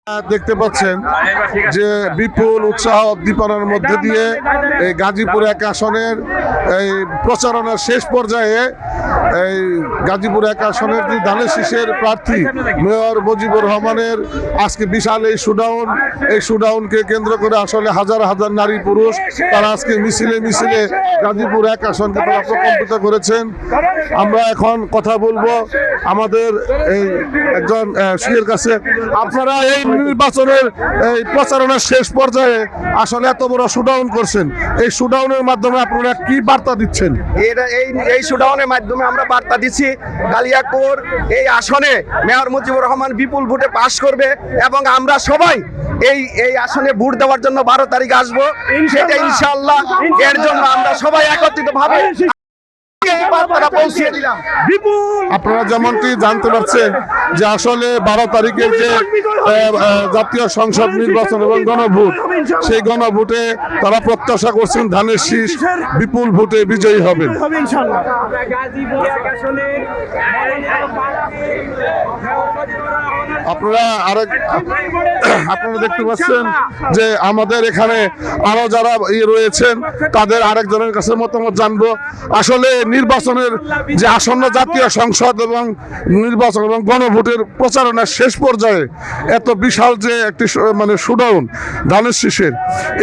দেখতে পাচ্ছেন যে বিপুল উৎসাহ উদ্দীপনার মধ্যে দিয়ে এই গাজীপুর এক আসনের এই প্রচারণার শেষ পর্যায়ে এই গাজীপুর এক আসনের যে ধানের শীষের প্রার্থী মেয়র মুজিবুর রহমানের আজকে বিশাল এই শুডাউনকে কেন্দ্র করে আসলে হাজার হাজার নারী পুরুষ তারা আজকে মিছিলে মিছিলে গাজীপুর এক আসনকে তারা প্রকম্পিত করেছেন। আমরা এখন কথা বলবো আমাদের এই একজন সিএর কাছে। আপনারা এই নির্বাচনের এই প্রচারণার শেষ পর্যায়ে আসলে এত বড় শুডাউন করছেন, এই শুডাউনের মাধ্যমে আপনারা কি বার্তা দিচ্ছেন? এই শুডাউনের মাধ্যমে আমরা বার্তা দিচ্ছি কালিয়াকৈর এই আসনে মেয়র মুজিবুর রহমান বিপুল ভোটে পাশ করবে এবং আমরা সবাই এই আসনে ভোট দেওয়ার জন্য 12 তারিখ আসবো, সেটা ইনশাআল্লাহ। এর জন্য আমরা সবাই একত্রিতভাবে আপনারা যেমনটি জানতে পারছেন যে আসলে 12 তারিখের যে জাতীয় সংসদ নির্বাচন এবং গণভোট, সেই গণভোটে তারা প্রত্যাশা করছেন ধানের শীষ বিপুল ভোটে বিজয়ী হবেন। আপনারা দেখতে পাচ্ছেন যে আমাদের এখানে আরো যারা রয়েছেন তাদের আরেকজনের কাছে মতামত জানবো। আসলে নির্বাচনের যে আসন্ন জাতীয় সংসদ এবং নির্বাচন এবং গণভোটের প্রচারণার শেষ পর্যায়ে এত বিশাল যে একটি শুডাউন ধানের শীষের,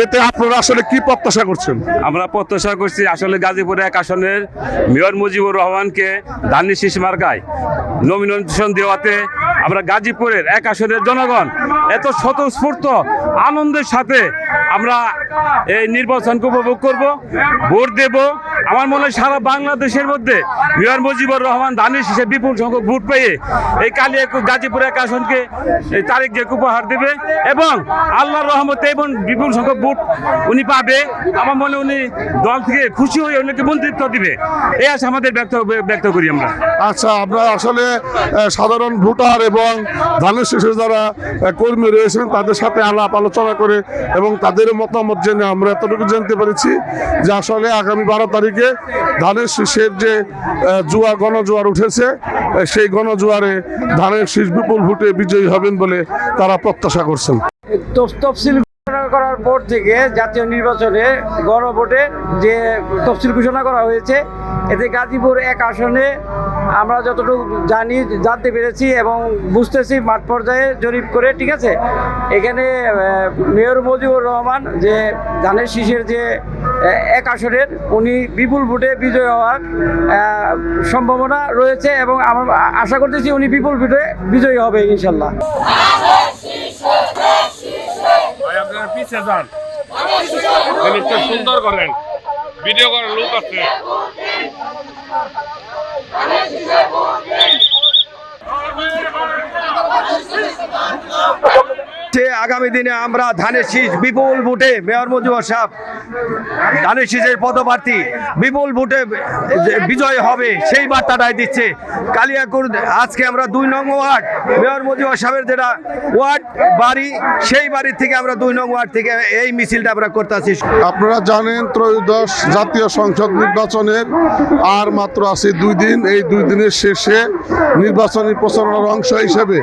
এতে আপনারা আসলে কি প্রত্যাশা করছেন? আমরা প্রত্যাশা করছি আসলে গাজীপুর এক আসনের মেয়র মুজিবুর রহমানকে ধানের শীষ মার্কায় নমিনেশন দেওয়াতে আমরা গাজীপুরের এক আসনের জনগণ এত স্বতঃস্ফূর্ত আনন্দের সাথে আমরা এই নির্বাচনকে উপভোগ করব, ভোট দেব। আমার মনে হয় সারা বাংলাদেশের মধ্যে মেয়র মুজিবুর রহমান ধানের শীষে বিপুল সংখ্যক ভোট পেয়ে এই কালিয়াকৈর গাজীপুর এক আসনকে তারিখ যে উপহার দেবে এবং আল্লাহর রহমতে এবং বিপুল সংখ্যক ভোট উনি পাবে। আমার মনে উনি দল থেকে খুশি হয়ে উনিকে মন্ত্রিত্ব দিবে, এই আশা আমাদের ব্যক্ত করি আমরা। আচ্ছা, আমরা আসলে সাধারণ ভোটার এবং ধানের শীষের যারা কর্মী রয়েছেন তাদের সাথে আলাপ আলোচনা করে এবং তাদের মতামত জেনে আমরা এতটুকু জানতে পেরেছি যে আসলে আগামী 12 তারিখে ধানের শীষের যে গণজোয়ার উঠেছে, সেই গণজোয়ারে ধানের শীষ বিপুল ভোটে বিজয়ী হবেন বলে তারা প্রত্যাশা করছেন। তফসিল ঘোষণা করার পর থেকে জাতীয় নির্বাচনে গণভোটে যে তফসিল ঘোষণা করা হয়েছে, এতে গাজীপুর এক আসনে আমরা যতটুকু জানতে পেরেছি এবং বুঝতেছি মাঠ পর্যায়ে জরিপ করে, ঠিক আছে, এখানে মেয়র মুজিবুর রহমান যে ধানের শীষের যে এক আসনের উনি বিপুল ভোটে বিজয় হওয়ার সম্ভাবনা রয়েছে এবং আমরা আশা করতেছি উনি বিপুল ভোটে বিজয়ী হবে ইনশাল্লাহ। সুন্দর করেন, ভিডিও করার লোক আছে। আগামী দিনে আমরা ধানের শীষ বিপুল ভোটে মেয়র মুজিবুর সাহেব ধানের শীষের পদপ্রার্থী বিপুল ভোটে বিজয় হবে, সেই বার্তাটাই দিচ্ছে কালিয়াকৈর। আজকে আমরা 2 নং ওয়ার্ড মেয়র মুজিবুর সাহেবের যেটা ওয়ার্ড বাড়ি, সেই বাড়ির থেকে আমরা 2 নং ওয়ার্ড থেকে এই মিছিলটা আমরা করতেছি। আপনারা জানেন ত্রয়োদশ জাতীয় সংসদ নির্বাচনের আর মাত্র আছে 2 দিন। এই 2 দিনের শেষে নির্বাচনী প্রচারণার অংশ হিসেবে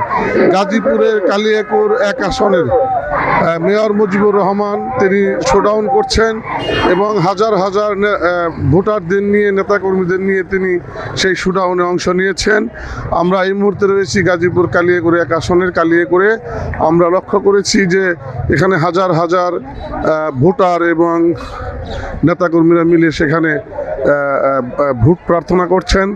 গাজীপুরের কালিয়াকৈর এক আসনের মেয়র মুজিবুর রহমান তিনি শোডাউন করছেন এবং হাজার হাজার ভোটারদের নিয়ে নেতাকর্মীদের নিয়ে তিনি সেই শোডাউনে অংশ নিয়েছেন। আমরা এই মুহূর্তে রয়েছি গাজীপুর কালিয়াকৈর এক আসনের কালিয়াকৈরে। আমরা লক্ষ্য করেছি যে এখানে হাজার হাজার ভোটার এবং নেতাকর্মীরা মিলে সেখানে ভোট প্রার্থনা করছেন।